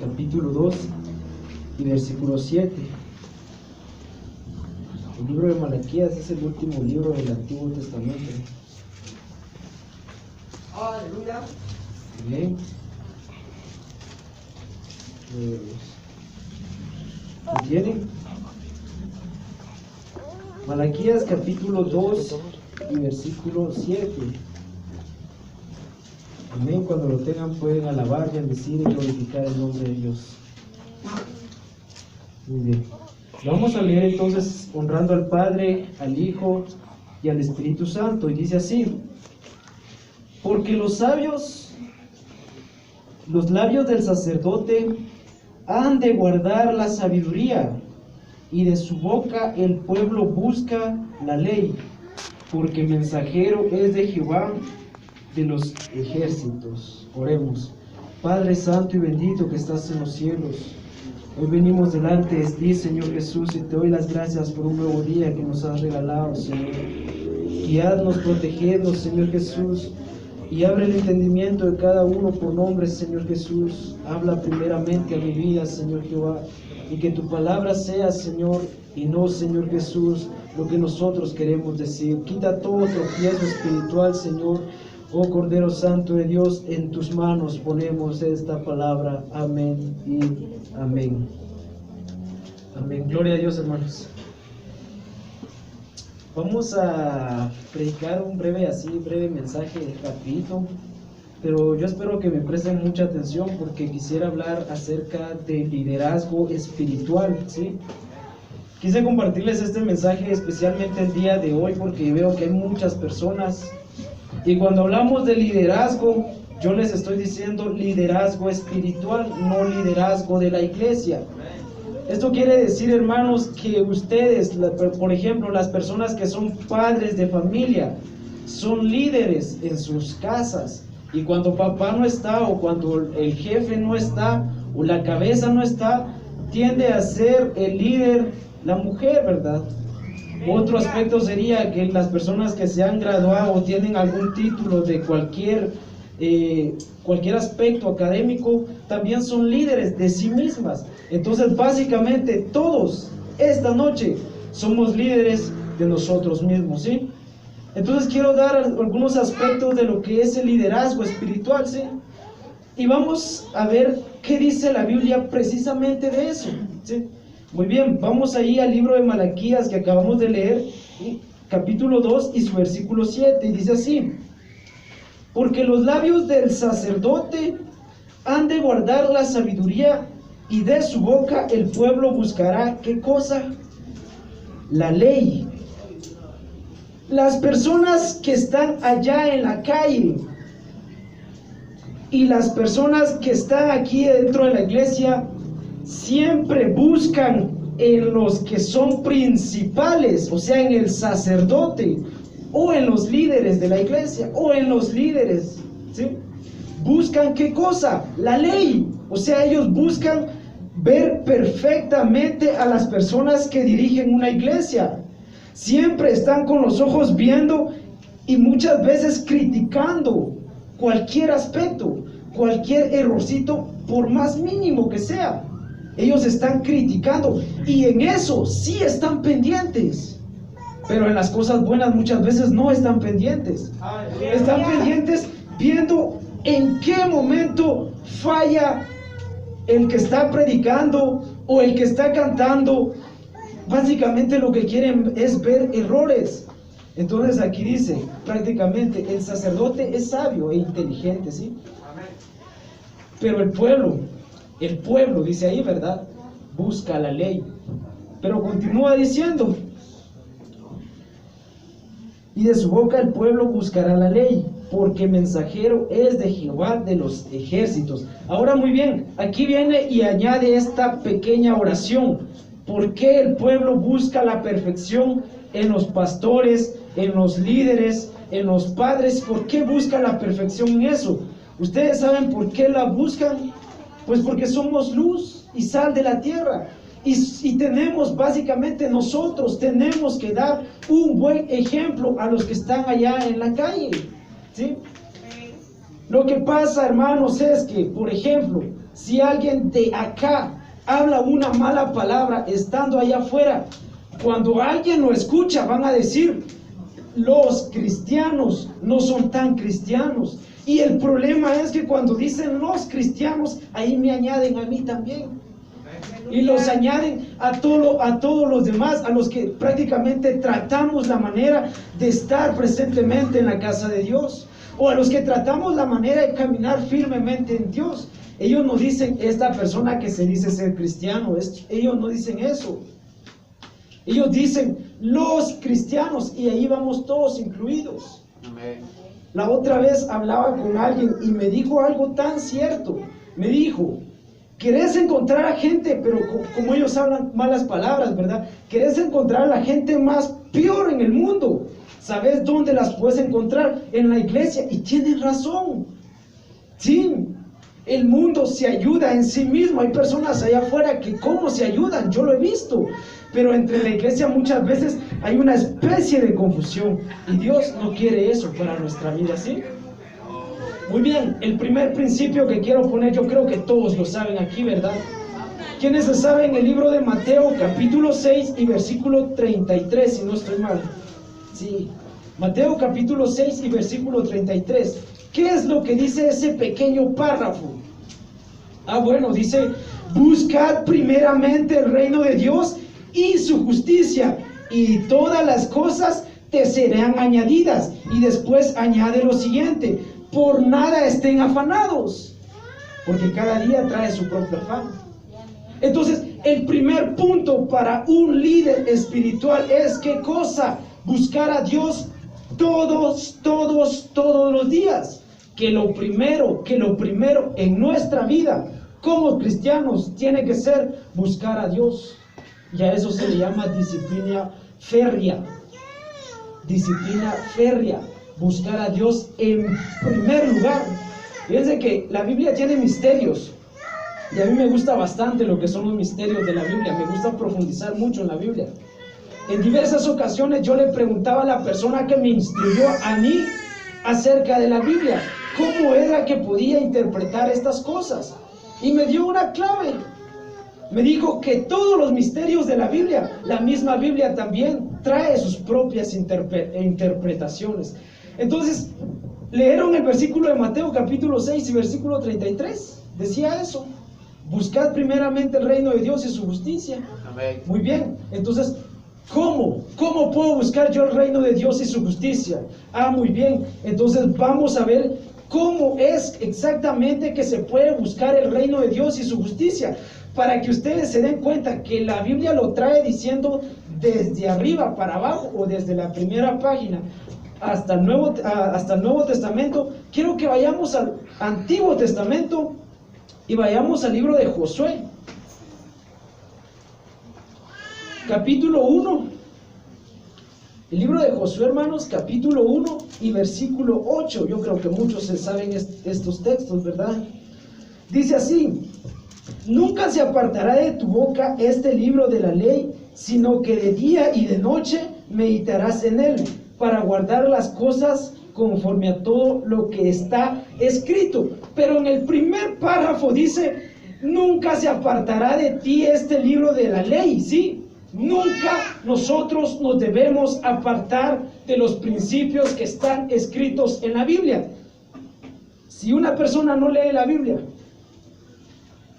capítulo 2 y versículo 7. El libro de Malaquías es el último libro del Antiguo Testamento. Aleluya. Bien. ¿Lo tienen? Malaquías capítulo 2 y versículo 7. Amén. Cuando lo tengan pueden alabar, bendecir y glorificar el nombre de Dios. Muy bien. Lo vamos a leer entonces honrando al Padre, al Hijo y al Espíritu Santo. Y dice así: porque los labios del sacerdote han de guardar la sabiduría, y de su boca el pueblo busca la ley, porque mensajero es de Jehová de los ejércitos. Oremos. Padre santo y bendito que estás en los cielos, hoy venimos delante de ti, Señor Jesús, y te doy las gracias por un nuevo día que nos has regalado, Señor. Guiadnos, protegednos, Señor Jesús, y abre el entendimiento de cada uno por nombre, Señor Jesús. Habla primeramente a mi vida, Señor Jehová, y que tu palabra sea, Señor, y no, Señor Jesús, lo que nosotros queremos decir. Quita todo tropiezo espiritual, Señor. Oh Cordero Santo de Dios, en tus manos ponemos esta palabra. Amén y amén. Amén. Gloria a Dios, hermanos. Vamos a predicar un breve mensaje rapidito, pero yo espero que me presten mucha atención porque quisiera hablar acerca del liderazgo espiritual, ¿sí? Quise compartirles este mensaje especialmente el día de hoy porque veo que hay muchas personas, y cuando hablamos de liderazgo, yo les estoy diciendo liderazgo espiritual, no liderazgo de la iglesia. Esto quiere decir, hermanos, que ustedes, por ejemplo, las personas que son padres de familia, son líderes en sus casas. Y cuando papá no está, o cuando el jefe no está, o la cabeza no está, tiende a ser el líder la mujer, ¿verdad? Otro aspecto sería que las personas que se han graduado o tienen algún título de cualquier aspecto académico, también son líderes de sí mismas. Entonces, básicamente, todos esta noche somos líderes de nosotros mismos, ¿sí? Entonces, quiero dar algunos aspectos de lo que es el liderazgo espiritual, ¿sí? Y vamos a ver qué dice la Biblia precisamente de eso, ¿sí? Muy bien, vamos ahí al libro de Malaquías que acabamos de leer, ¿sí? Capítulo 2 y su versículo 7, y dice así: porque los labios del sacerdote han de guardar la sabiduría, y de su boca el pueblo buscará, ¿qué cosa? La ley. Las personas que están allá en la calle y las personas que están aquí dentro de la iglesia siempre buscan en los que son principales, o sea, en el sacerdote, o en los líderes de la iglesia, o en los líderes, ¿sí? Buscan ¿qué cosa? La ley. O sea, ellos buscan ver perfectamente a las personas que dirigen una iglesia. Siempre están con los ojos viendo y muchas veces criticando cualquier aspecto, cualquier errorcito, por más mínimo que sea. Ellos están criticando, y en eso sí están pendientes, pero en las cosas buenas muchas veces no están pendientes. Están pendientes viendo en qué momento falla el que está predicando o el que está cantando. Básicamente lo que quieren es ver errores. Entonces aquí dice prácticamente el sacerdote es sabio e inteligente, ¿sí? Pero el pueblo dice ahí, ¿verdad? Busca la ley. Pero continúa diciendo: y de su boca el pueblo buscará la ley, porque mensajero es de Jehová de los ejércitos. Ahora, muy bien, aquí viene y añade esta pequeña oración. ¿Por qué el pueblo busca la perfección en los pastores, en los líderes, en los padres? ¿Por qué busca la perfección en eso? ¿Ustedes saben por qué la buscan? Pues porque somos luz y sal de la tierra. Y tenemos, básicamente nosotros tenemos que dar un buen ejemplo a los que están allá en la calle, ¿sí? Lo que pasa, hermanos, es que, por ejemplo, si alguien de acá habla una mala palabra estando allá afuera, cuando alguien lo escucha van a decir, los cristianos no son tan cristianos. Y el problema es que cuando dicen los cristianos, ahí me añaden a mí también. Y los añaden a todos los demás, a los que prácticamente tratamos la manera de estar presentemente en la casa de Dios, o a los que tratamos la manera de caminar firmemente en Dios. Ellos no dicen, esta persona que se dice ser cristiano, ellos no dicen eso. Ellos dicen, los cristianos, y ahí vamos todos incluidos. Amén. La otra vez hablaba con alguien y me dijo algo tan cierto. Me dijo, querés encontrar a gente, pero como ellos hablan malas palabras, ¿verdad? Querés encontrar a la gente más peor en el mundo. ¿Sabes dónde las puedes encontrar? En la iglesia. Y tienen razón. Sí, el mundo se ayuda en sí mismo. Hay personas allá afuera que cómo se ayudan, yo lo he visto. Pero entre la iglesia muchas veces hay una especie de confusión. Y Dios no quiere eso para nuestra vida, ¿sí? Muy bien, el primer principio que quiero poner, yo creo que todos lo saben aquí, ¿verdad? ¿Quiénes se saben el libro de Mateo, capítulo 6 y versículo 33, si no estoy mal? Sí, Mateo capítulo 6 y versículo 33. ¿Qué es lo que dice ese pequeño párrafo? Bueno, dice, buscad primeramente el reino de Dios y su justicia, y todas las cosas te serán añadidas. Y después añade lo siguiente, por nada estén afanados, porque cada día trae su propio afán. Entonces, el primer punto para un líder espiritual es, ¿qué cosa? Buscar a Dios todos los días. Que lo primero en nuestra vida como cristianos tiene que ser buscar a Dios. Y a eso se le llama disciplina férrea. Disciplina férrea. Buscar a Dios en primer lugar. Fíjense que la Biblia tiene misterios. Y a mí me gusta bastante lo que son los misterios de la Biblia. Me gusta profundizar mucho en la Biblia. En diversas ocasiones yo le preguntaba a la persona que me instruyó a mí acerca de la Biblia, cómo era que podía interpretar estas cosas. Y me dio una clave. Me dijo que todos los misterios de la Biblia, la misma Biblia también trae sus propias interpretaciones. Entonces, leyeron el versículo de Mateo capítulo 6 y versículo 33. Decía eso. Buscad primeramente el reino de Dios y su justicia. Amén. Muy bien. Entonces, ¿cómo puedo buscar yo el reino de Dios y su justicia? Muy bien. Entonces vamos a ver cómo es exactamente que se puede buscar el reino de Dios y su justicia, para que ustedes se den cuenta que la Biblia lo trae diciendo desde arriba para abajo, o desde la primera página hasta el Nuevo Testamento. Quiero que vayamos al Antiguo Testamento y vayamos al libro de Josué, capítulo 1. El libro de Josué, hermanos, capítulo 1 y versículo 8. Yo creo que muchos se saben estos textos, ¿verdad? Dice así: nunca se apartará de tu boca este libro de la ley, sino que de día y de noche meditarás en él, para guardar las cosas conforme a todo lo que está escrito. Pero en el primer párrafo dice, nunca se apartará de ti este libro de la ley, ¿sí? Nunca nosotros nos debemos apartar de los principios que están escritos en la Biblia. Si una persona no lee la Biblia,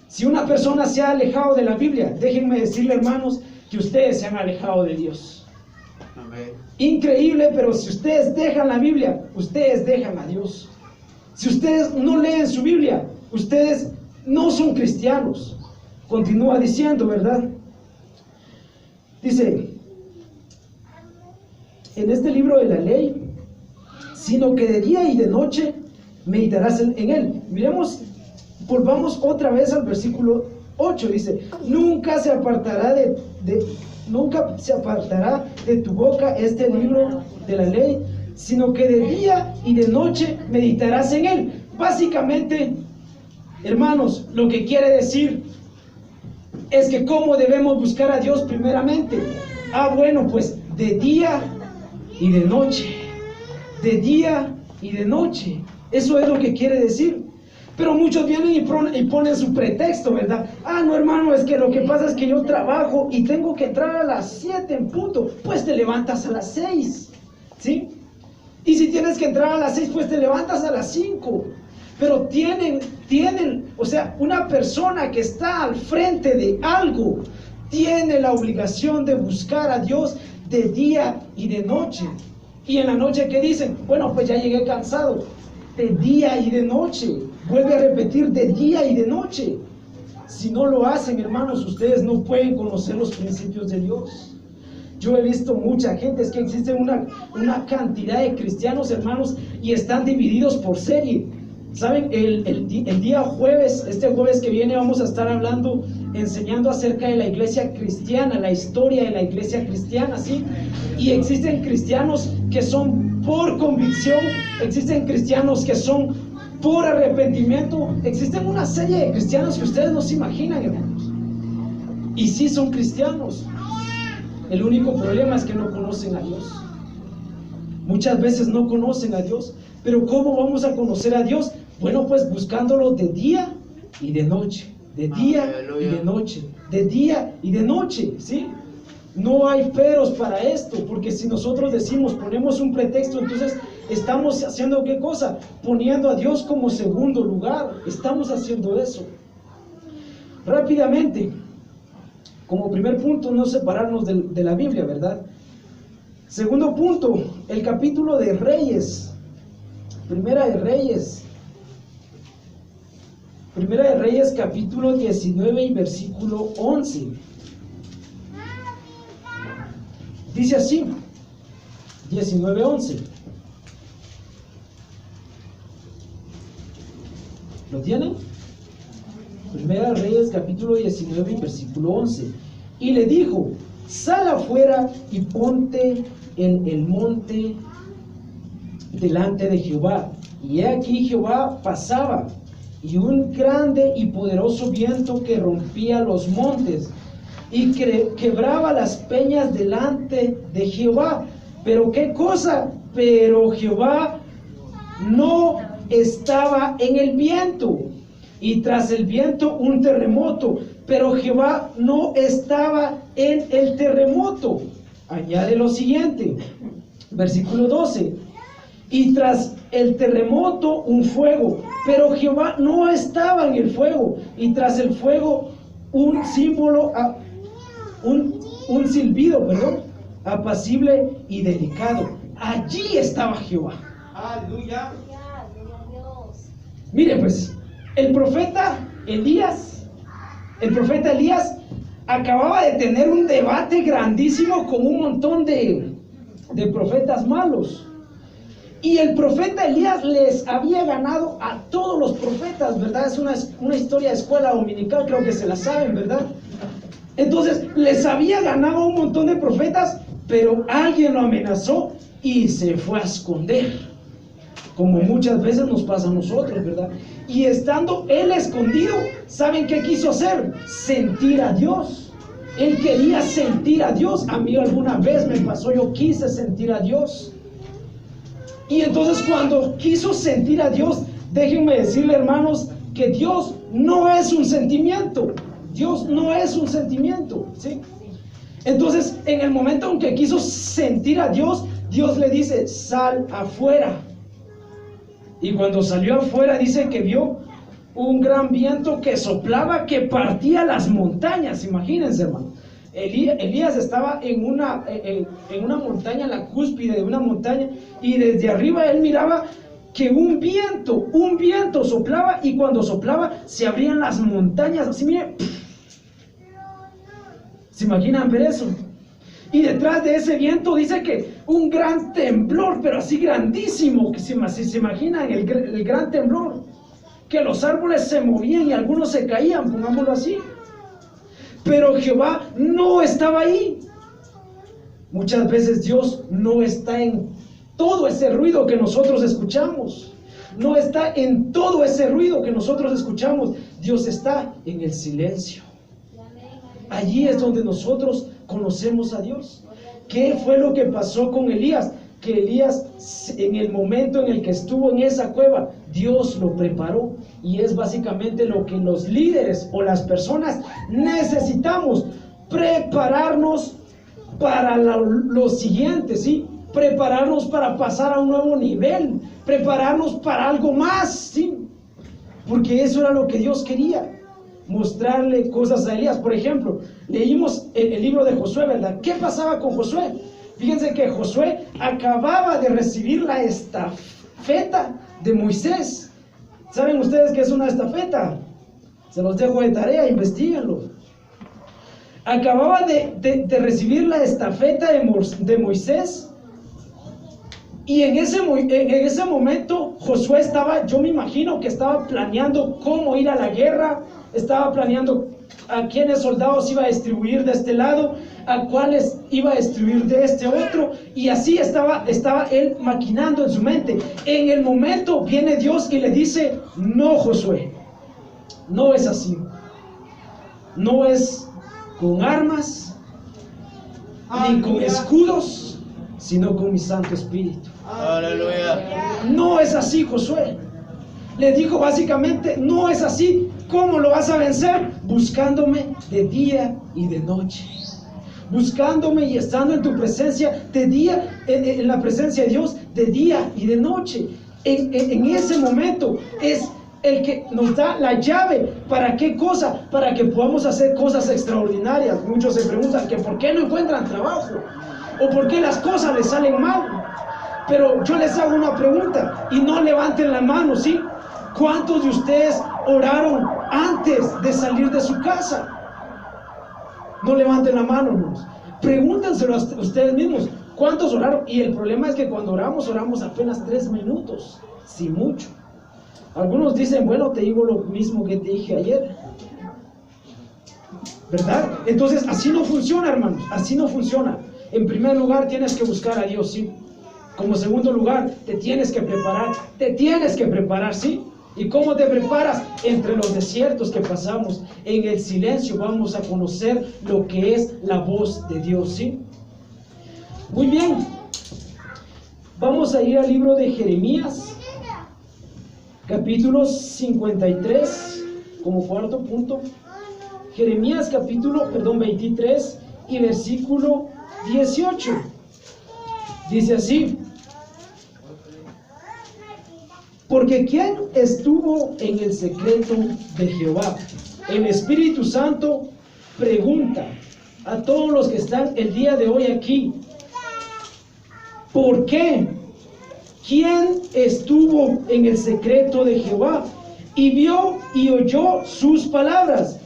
si una persona se ha alejado de la Biblia, déjenme decirle, hermanos, que ustedes se han alejado de Dios. Amén. Increíble, pero si ustedes dejan la Biblia, ustedes dejan a Dios. Si ustedes no leen su Biblia, ustedes no son cristianos. Continúa diciendo, ¿verdad? Dice, en este libro de la ley, sino que de día y de noche meditarás en él. Volvamos otra vez al versículo 8. Dice, nunca se apartará de tu boca este libro de la ley, sino que de día y de noche meditarás en él. Básicamente, hermanos, lo que quiere decir es que ¿cómo debemos buscar a Dios primeramente? Bueno, pues de día y de noche. De día y de noche. Eso es lo que quiere decir. Pero muchos vienen y ponen su pretexto, ¿verdad? Ah, no, hermano, es que lo que pasa es que yo trabajo y tengo que entrar a las 7 en punto. Pues te levantas a las 6, ¿sí? Y si tienes que entrar a las 6, pues te levantas a las 5. Pero tienen, o sea, una persona que está al frente de algo, tiene la obligación de buscar a Dios de día y de noche. Y en la noche, ¿qué dicen? Bueno, pues ya llegué cansado. De día y de noche. Vuelve a repetir, de día y de noche. Si no lo hacen, hermanos, ustedes no pueden conocer los principios de Dios. Yo he visto mucha gente, es que existe una cantidad de cristianos, hermanos, y están divididos por serie. ¿Saben? El día jueves, este jueves que viene, vamos a estar enseñando acerca de la iglesia cristiana, la historia de la iglesia cristiana, ¿sí? Y existen cristianos que son por convicción, existen cristianos que son por arrepentimiento, existen una serie de cristianos que ustedes no se imaginan, hermanos. Y sí son cristianos. El único problema es que no conocen a Dios. Muchas veces no conocen a Dios. Pero ¿cómo vamos a conocer a Dios? Bueno, pues buscándolo de día y de noche. De día y de noche. De día y de noche, ¿sí? No hay peros para esto, porque si nosotros ponemos un pretexto, entonces estamos haciendo ¿qué cosa? Poniendo a Dios como segundo lugar. Estamos haciendo eso. Rápidamente, como primer punto, no separarnos de la Biblia, ¿verdad? Segundo punto, el capítulo de Reyes. Primera de Reyes, capítulo 19 y versículo 11. Dice así, 19:11. ¿Lo tienen? Primera de Reyes, capítulo 19 y versículo 11. Y le dijo, sal afuera y ponte en el monte delante de Jehová. Y he aquí Jehová pasaba, y un grande y poderoso viento que rompía los montes y quebraba las peñas delante de Jehová. Pero ¿qué cosa? Pero Jehová no estaba en el viento, y tras el viento un terremoto, pero Jehová no estaba en el terremoto. Añade lo siguiente, versículo 12. Y tras el terremoto un fuego, pero Jehová no estaba en el fuego, y tras el fuego un símbolo, un silbido, apacible y delicado. Allí estaba Jehová. Aleluya. Mire pues, el profeta Elías acababa de tener un debate grandísimo con un montón de profetas malos. Y el profeta Elías les había ganado a todos los profetas, ¿verdad? Es una historia de escuela dominical, creo que se la saben, ¿verdad? Entonces, les había ganado a un montón de profetas, pero alguien lo amenazó y se fue a esconder, como muchas veces nos pasa a nosotros, ¿verdad? Y estando él escondido, ¿saben qué quiso hacer? Sentir a Dios. Él quería sentir a Dios. A mí alguna vez me pasó, yo quise sentir a Dios. Y entonces cuando quiso sentir a Dios, déjenme decirle, hermanos, que Dios no es un sentimiento. Dios no es un sentimiento, ¿sí? Entonces, en el momento en que quiso sentir a Dios, Dios le dice, sal afuera. Y cuando salió afuera, dice que vio un gran viento que soplaba, que partía las montañas. Imagínense, hermano. Elías estaba en una montaña, en la cúspide de una montaña, y desde arriba él miraba que un viento soplaba, y cuando soplaba se abrían las montañas. Así, mire, ¿se imaginan ver eso? Y detrás de ese viento dice que un gran temblor, pero así grandísimo, que se imaginan el gran temblor, que los árboles se movían y algunos se caían, pongámoslo así. Pero Jehová no estaba ahí. Muchas veces Dios no está en todo ese ruido que nosotros escuchamos. No está en todo ese ruido que nosotros escuchamos. Dios está en el silencio. Allí es donde nosotros conocemos a Dios. ¿Qué fue lo que pasó con Elías? que Elías, en el momento en el que estuvo en esa cueva, Dios lo preparó. Y es básicamente lo que los líderes o las personas necesitamos: prepararnos para lo siguiente, ¿sí? Prepararnos para pasar a un nuevo nivel, prepararnos para algo más, ¿sí? Porque eso era lo que Dios quería, mostrarle cosas a Elías. Por ejemplo, leímos el libro de Josué, ¿verdad? ¿Qué pasaba con Josué? Fíjense que Josué acababa de recibir la estafeta de Moisés. ¿Saben ustedes qué es una estafeta? Se los dejo de tarea, investíguenlo. Acababa de recibir la estafeta de Moisés. Y en ese momento Josué estaba, yo me imagino que estaba planeando cómo ir a la guerra, estaba planeando a quiénes soldados iba a distribuir de este lado, a cuáles iba a distribuir de este otro, y así estaba él maquinando en su mente. En el momento viene Dios y le dice: no, Josué, no es así, no es con armas ni con escudos, sino con mi Santo Espíritu. Aleluya. No es así, Josué. Le dijo básicamente: no es así. ¿Cómo lo vas a vencer? Buscándome de día y de noche, buscándome y estando en tu presencia de día, en la presencia de Dios, de día y de noche. En ese momento es el que nos da la llave. ¿Para qué cosa? Para que podamos hacer cosas extraordinarias. Muchos se preguntan que por qué no encuentran trabajo, o por qué las cosas les salen mal. Pero yo les hago una pregunta, y no levanten la mano, ¿sí? ¿Cuántos de ustedes oraron antes de salir de su casa? No levanten la mano, hermanos. Pregúntenselo a ustedes mismos, ¿cuántos oraron? Y el problema es que cuando oramos apenas 3 minutos, si mucho. Algunos dicen: bueno, te digo lo mismo que te dije ayer, ¿verdad? Entonces así no funciona, hermanos, así no funciona. En primer lugar tienes que buscar a Dios, ¿sí? Como segundo lugar, te tienes que preparar, ¿sí? ¿Y cómo te preparas? Entre los desiertos que pasamos, en el silencio, vamos a conocer lo que es la voz de Dios, ¿sí? Muy bien, vamos a ir al libro de Jeremías, capítulo 53, como cuarto punto. Jeremías capítulo 23 y versículo 18. Dice así: porque ¿quién estuvo en el secreto de Jehová? El Espíritu Santo pregunta a todos los que están el día de hoy aquí: ¿por qué? ¿Quién estuvo en el secreto de Jehová y vio y oyó sus palabras?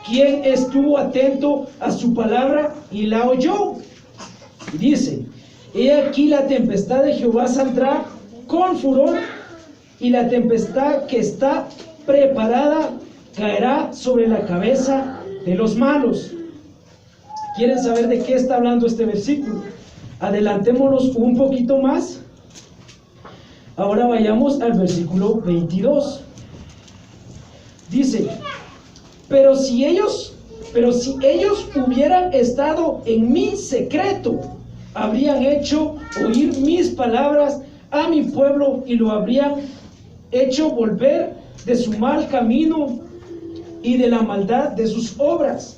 ¿Quién estuvo atento a su palabra y la oyó? Y dice: he aquí la tempestad de Jehová saldrá con furor, y la tempestad que está preparada caerá sobre la cabeza de los malos. ¿Quieren saber de qué está hablando este versículo? Adelantémonos un poquito más. Ahora vayamos al versículo 22. Dice: pero si ellos hubieran estado en mi secreto, habrían hecho oír mis palabras a mi pueblo, y lo habrían hecho volver de su mal camino y de la maldad de sus obras.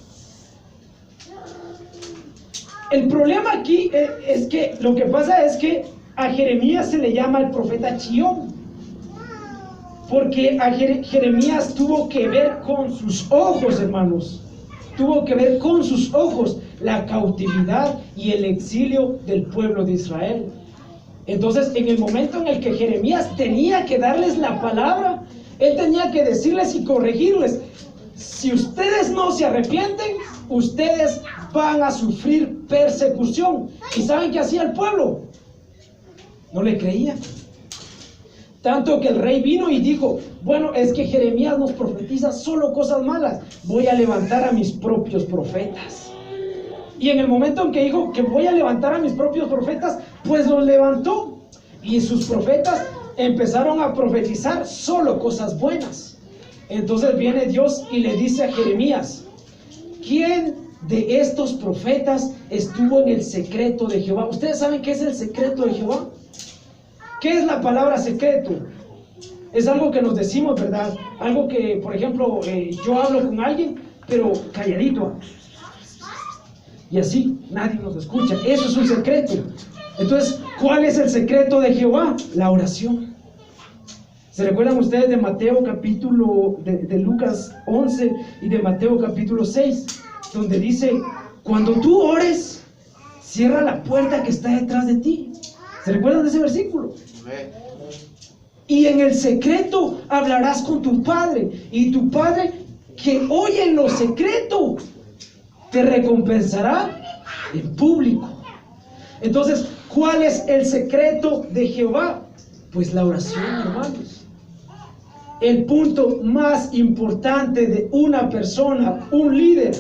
El problema aquí es que lo que pasa es que a Jeremías se le llama el profeta Chión, porque a Jeremías tuvo que ver con sus ojos, hermanos. Tuvo que ver con sus ojos la cautividad y el exilio del pueblo de Israel. Entonces, en el momento en el que Jeremías tenía que darles la palabra, él tenía que decirles y corregirles: si ustedes no se arrepienten, ustedes van a sufrir persecución. ¿Y saben qué hacía el pueblo? No le creía. Tanto que el rey vino y dijo: bueno, es que Jeremías nos profetiza solo cosas malas, voy a levantar a mis propios profetas. Y en el momento en que dijo que voy a levantar a mis propios profetas, pues los levantó, y sus profetas empezaron a profetizar solo cosas buenas. Entonces viene Dios y le dice a Jeremías: ¿quién de estos profetas estuvo en el secreto de Jehová. ¿Ustedes saben qué es el secreto de Jehová? ¿Qué es la palabra secreto? Es algo que nos decimos, ¿verdad? Algo que, por ejemplo, yo hablo con alguien, pero calladito. Y así nadie nos escucha. Eso es un secreto. Entonces, ¿cuál es el secreto de Jehová? La oración. ¿Se recuerdan ustedes de Mateo capítulo, de Lucas 11 y de Mateo capítulo 6? Donde dice, cuando tú ores, cierra la puerta que está detrás de ti. ¿Se recuerdan de ese versículo? Y en el secreto hablarás con tu Padre, y tu Padre que oye en lo secreto te recompensará en público. Entonces, ¿cuál es el secreto de Jehová? Pues la oración, hermanos. El punto más importante de una persona, un líder.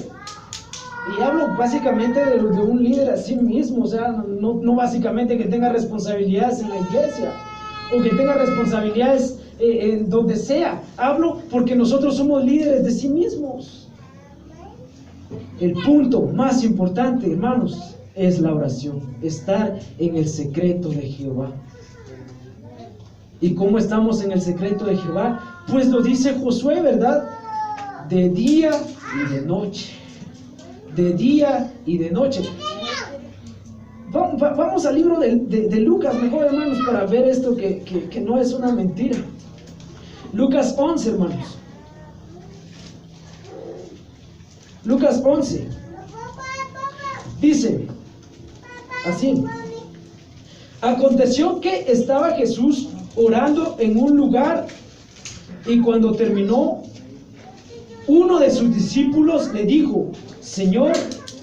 Y hablo básicamente de un líder a sí mismo, o sea, no básicamente que tenga responsabilidades en la iglesia o que tenga responsabilidades en donde sea. Hablo porque nosotros somos líderes de sí mismos. El punto más importante, hermanos, es la oración, estar en el secreto de Jehová. ¿Y cómo estamos en el secreto de Jehová? Pues lo dice Josué, ¿verdad? De día y de noche. De día y de noche. Vamos al libro de Lucas, mejor, hermanos, para ver esto que no es una mentira. Lucas 11, hermanos. Lucas 11. Dice así: aconteció que estaba Jesús orando en un lugar, y cuando terminó, uno de sus discípulos le dijo: Señor,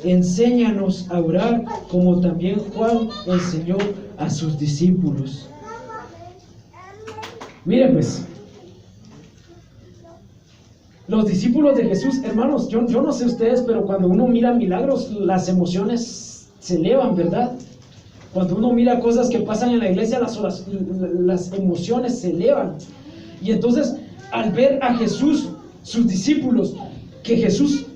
enséñanos a orar, como también Juan enseñó a sus discípulos. Miren pues, los discípulos de Jesús, hermanos, yo no sé ustedes, pero cuando uno mira milagros, las emociones se elevan, ¿verdad? Cuando uno mira cosas que pasan en la iglesia, las emociones se elevan. Y entonces, al ver a Jesús, sus discípulos, que Jesús,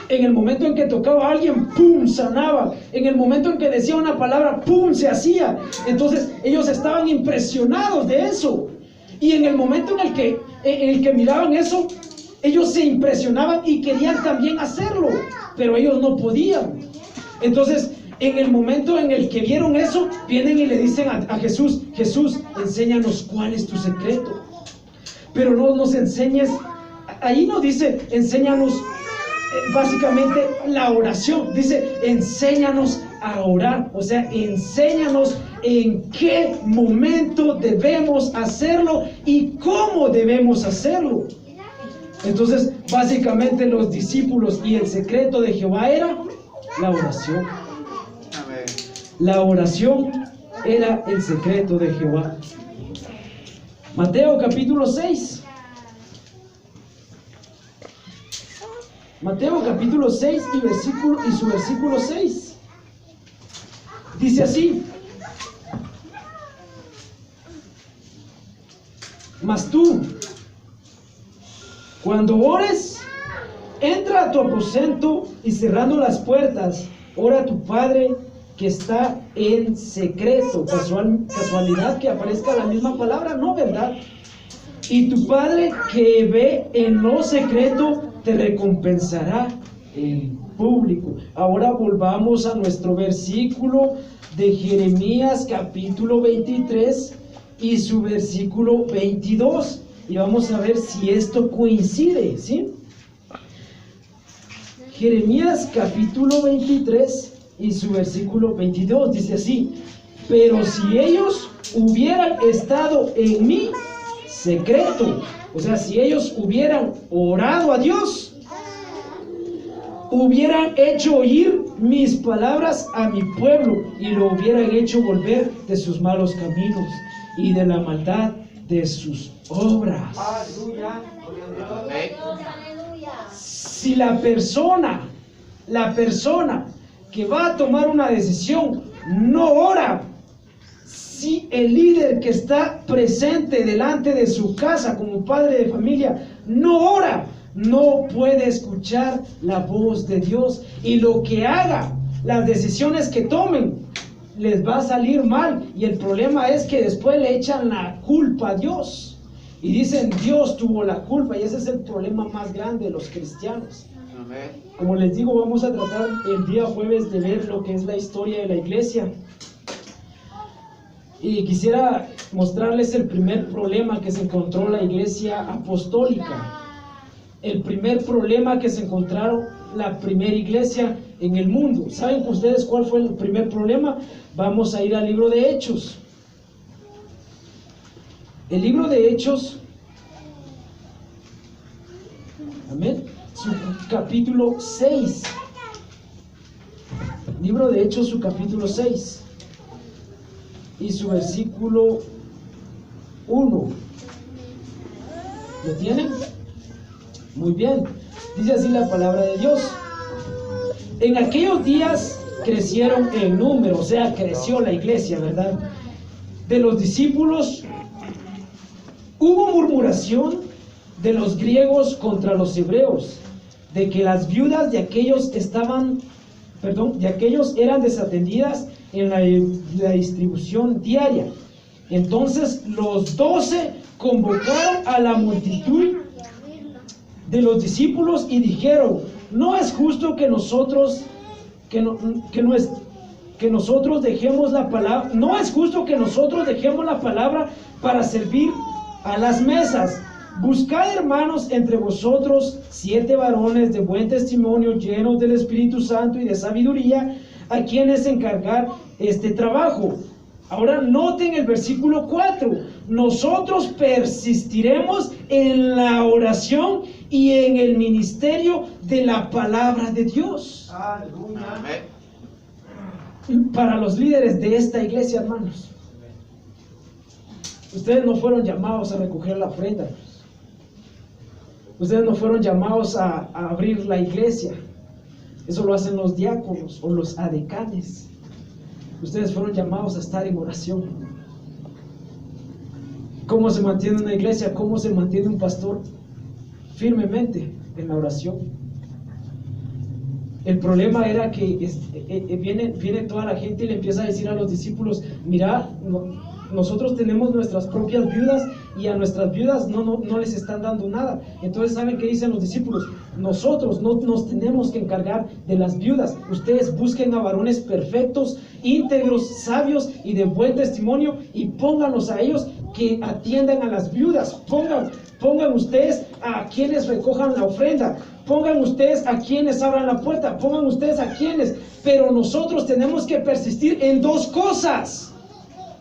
en el momento en que tocaba a alguien, ¡pum!, sanaba. En el momento en que decía una palabra, ¡pum!, se hacía. Entonces, ellos estaban impresionados de eso. Y en el momento en el que miraban eso, ellos se impresionaban y querían también hacerlo, pero ellos no podían. Entonces, en el momento en el que vieron eso, vienen y le dicen a Jesús: Jesús, enséñanos cuál es tu secreto. Pero no nos enseñes, ahí no dice enséñanos básicamente la oración, dice enséñanos a orar. O sea, enséñanos en qué momento debemos hacerlo y cómo debemos hacerlo. Entonces, básicamente los discípulos y el secreto de Jehová era la oración. La oración era el secreto de Jehová. Mateo capítulo 6. Mateo capítulo 6 y su versículo 6. Dice así: mas tú, cuando ores, entra a tu aposento y cerrando las puertas, ora a tu Padre que está en secreto. Casualidad que aparezca la misma palabra, ¿no, verdad? Y tu Padre que ve en lo secreto te recompensará en público. Ahora volvamos a nuestro versículo de Jeremías capítulo 23 y su versículo 22. Y vamos a ver si esto coincide, ¿sí? Jeremías capítulo 23 y su versículo 22 dice así: pero si ellos hubieran estado en mi secreto, o sea, si ellos hubieran orado a Dios, hubieran hecho oír mis palabras a mi pueblo y lo hubieran hecho volver de sus malos caminos y de la maldad de sus obras. Si la persona que va a tomar una decisión no ora, si el líder que está presente delante de su casa como padre de familia no ora, no puede escuchar la voz de Dios, y lo que haga, las decisiones que tomen, les va a salir mal, y el problema es que después le echan la culpa a Dios y dicen Dios tuvo la culpa, y ese es el problema más grande de los cristianos. Amén. Como les digo, vamos a tratar el día jueves de ver lo que es la historia de la iglesia, y quisiera mostrarles el primer problema que se encontró la iglesia apostólica. El primer problema que se encontraron la primera iglesia en el mundo. ¿Saben ustedes cuál fue el primer problema? Vamos a ir al libro de Hechos. El libro de Hechos, amén, su capítulo 6. Libro de Hechos, su capítulo 6 y su versículo 1. ¿Lo tienen? Muy bien. Dice así la palabra de Dios: en aquellos días crecieron en número, o sea, creció la iglesia, ¿verdad?, de los discípulos. Hubo murmuración de los griegos contra los hebreos, de que las viudas de aquellos eran desatendidas en la distribución diaria. Entonces los 12 convocaron a la multitud de los discípulos y dijeron: no es justo que nosotros dejemos la palabra, no es justo que nosotros dejemos la palabra para servir a las mesas. Buscad, hermanos, entre vosotros 7 varones de buen testimonio, llenos del Espíritu Santo y de sabiduría, a quienes encargar este trabajo. Ahora noten el versículo 4: nosotros persistiremos en la oración y en el ministerio de la palabra de Dios. Aleluya. Para los líderes de esta iglesia, hermanos, ustedes no fueron llamados a recoger la ofrenda. Ustedes no fueron llamados a abrir la iglesia. Eso lo hacen los diáconos o los adecanes. Ustedes fueron llamados a estar en oración. ¿Cómo se mantiene una iglesia? ¿Cómo se mantiene un pastor? Firmemente en la oración. El problema era que viene toda la gente y le empieza a decir a los discípulos: mira, nosotros tenemos nuestras propias viudas y a nuestras viudas no les están dando nada. Entonces, ¿saben qué dicen los discípulos? Nosotros no nos tenemos que encargar de las viudas. Ustedes busquen a varones perfectos, íntegros, sabios y de buen testimonio, y pónganlos a ellos que atiendan a las viudas. Pongan ustedes a quienes recojan la ofrenda. Pongan ustedes a quienes abran la puerta. Pongan ustedes a quienes. Pero nosotros tenemos que persistir en 2 cosas.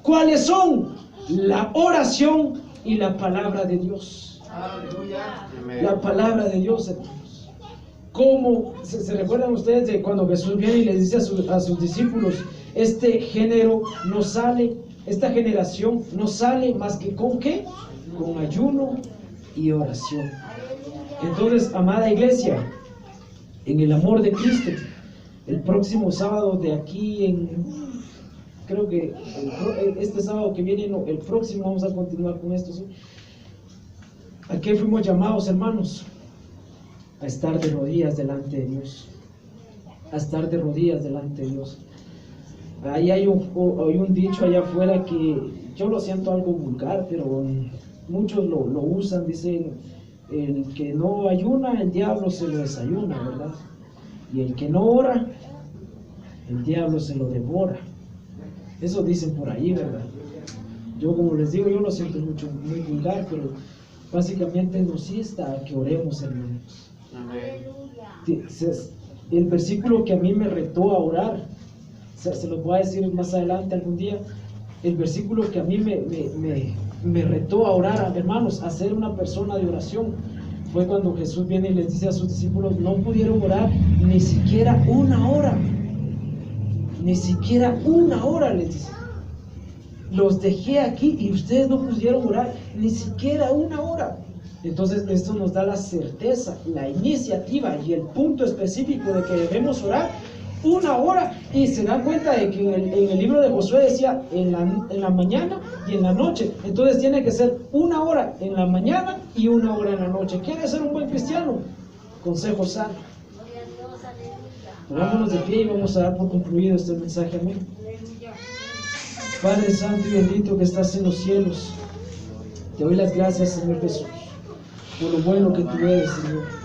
¿Cuáles son? La oración y la palabra de Dios. Aleluya. La palabra de Dios, hermanos. ¿Cómo se recuerdan ustedes de cuando Jesús viene y les dice a sus discípulos: este género no sale, esta generación no sale más que ¿con qué? Con ayuno y oración. Entonces, amada iglesia, en el amor de Cristo, el próximo sábado de aquí creo que este sábado que viene, no, el próximo, vamos a continuar con esto, ¿sí? ¿A qué fuimos llamados, hermanos? A estar de rodillas delante de Dios. A estar de rodillas delante de Dios. Ahí hay un dicho allá afuera que yo lo siento algo vulgar, pero muchos lo usan. Dicen: el que no ayuna, el diablo se lo desayuna, ¿verdad? Y el que no ora, el diablo se lo devora. Eso dicen por ahí, ¿verdad? Yo, como les digo, yo lo siento muy vulgar, pero básicamente nos insta a que oremos, hermanos. Amén. El versículo que a mí me retó a orar, se los voy a decir más adelante algún día. El versículo que a mí me retó a orar, hermanos, a ser una persona de oración, fue cuando Jesús viene y les dice a sus discípulos: no pudieron orar ni siquiera 1 hora. Ni siquiera 1 hora, les dice. Los dejé aquí y ustedes no pudieron orar ni siquiera 1 hora. Entonces esto nos da la certeza, la iniciativa y el punto específico de que debemos orar una hora, y se dan cuenta de que en el libro de Josué decía en la mañana y en la noche. Entonces tiene que ser una hora en la mañana y una hora en la noche. ¿Quiere ser un buen cristiano? Consejo sano. Pongámonos de pie y vamos a dar por concluido este mensaje. Amén. Padre Santo y bendito que estás en los cielos, te doy las gracias, Señor Jesús, por lo bueno que tú eres, Señor.